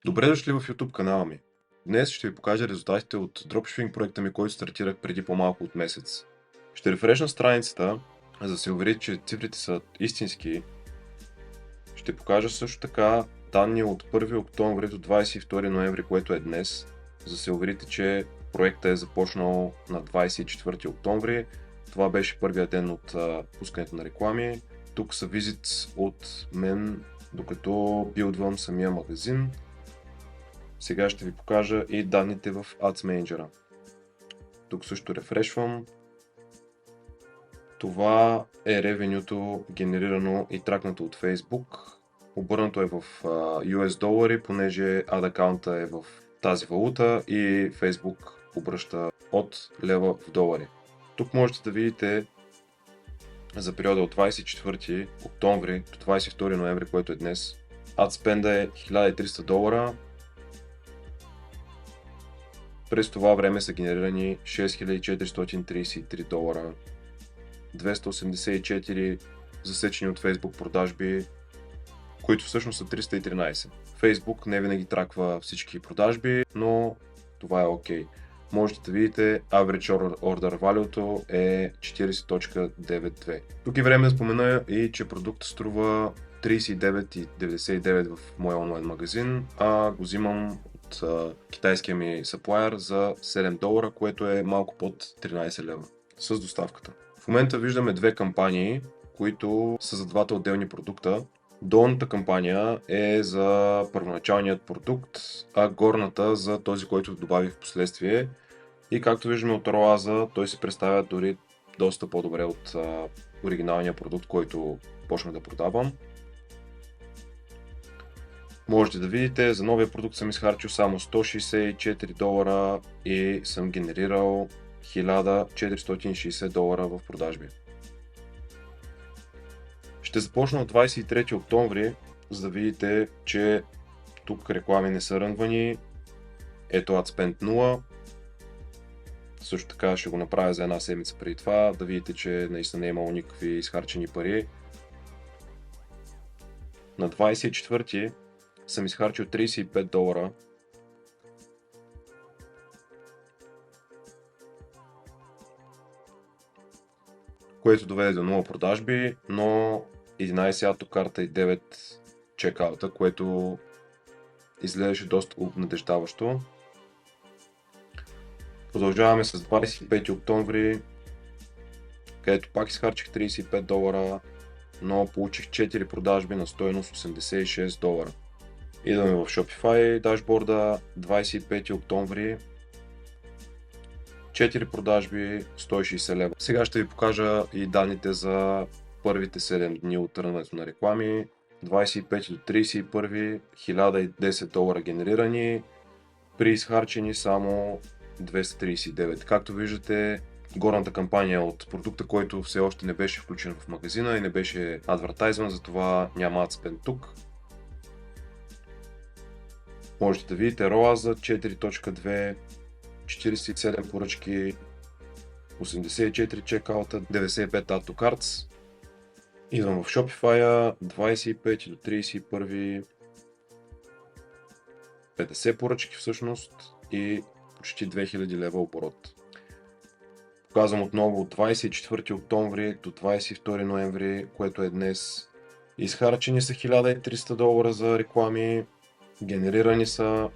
Добре дошли в YouTube канала ми. Днес ще ви покажа резултатите от дропшипинг проекта ми, който стартирах преди по-малко от месец. Ще рефрешна страницата, за да се уверите, че цифрите са истински. Ще покажа също така данни от 1 октомври до 22 ноември, което е днес, за да се уверите, че проектът е започнал на 24 октомври. Това беше първият ден от пускането на реклами. Тук са визит от мен, докато билдвам самия магазин. Сега ще ви покажа и данните в Ads Manager. Тук също рефрешвам. Това е ревенюто, генерирано и тракнато от Facebook. Обърнато е в US долари, понеже Ad акаунта е в тази валута и Facebook обръща от лева в долари. Тук можете да видите за периода от 24 октомври до 22 ноември, което е днес. Ad spend е $1300. През това време са генерирани $6433, 284 засечени от Facebook продажби, които всъщност са 313. Facebook не винаги траква всички продажби, но това е окей. Можете да видите Average Order Value е 40.92. Тук е време да спомена и, че продуктът струва $39.99 в моя онлайн магазин, а го взимам от китайския ми supplier за $7, което е малко под 13 лева с доставката. В момента виждаме две кампании, които са за двата отделни продукта. Долната кампания е за първоначалният продукт, а горната за този, който добавих в последствие. И както виждаме от ROAS, той се представя дори доста по-добре от оригиналния продукт, който почнах да продавам. Можете да видите, за новия продукт съм изхарчил само $164 и съм генерирал $1460 в продажби. Ще започна от 23 октомври, за да видите, че тук реклами не са рънвани. Ето AdSpend 0. Също така ще го направя за една седмица преди това, да видите, че наистина не е имало никакви изхарчени пари. На 24 съм изхарчил $35, което доведе до 0 продажби, но 11 автокарта и 9 чекаута, което изглеждаше доста обнадеждаващо. Продължаваме с 25 октомври, където пак изхарчих $35, но получих 4 продажби на стойност $86. Идваме в Shopify дашборда, 25 октомври, 4 продажби, 160 лева. Сега ще ви покажа и данните за първите 7 дни от рънването на реклами. 25 до 31, $1010 генерирани, при изхарчени само 239. Както виждате, горната кампания от продукта, който все още не беше включен в магазина и не беше адвертайзван, затова няма AdSpend тук. Можете да видите ROAS 4.2, 47 поръчки, 84 чекаута, 95 Add to Carts. Идвам в Shopify, 25 до 31, 50 поръчки всъщност и почти 2000 лева оборот. Показвам отново от 24 октомври до 22 ноември, което е днес. Изхарчени са $1300 за реклами, генерирани са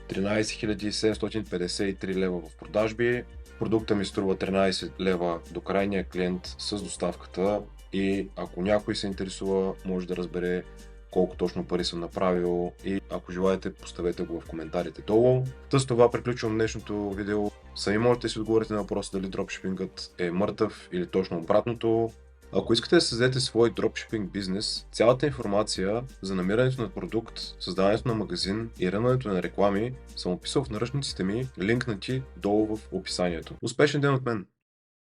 13 753 лева в продажби. Продукта ми струва 13 лева до крайния клиент с доставката и ако някой се интересува, може да разбере колко точно пари съм направил и ако желаете, поставете го в коментарите долу. С това приключвам днешното видео. Сами можете да си отговорите на въпроса дали дропшипингът е мъртъв или точно обратното. Ако искате да създадете свой дропшипинг бизнес, цялата информация за намирането на продукт, създаването на магазин и рънването на реклами съм описал в наръчниците ми, линкнати долу в описанието. Успешен ден от мен!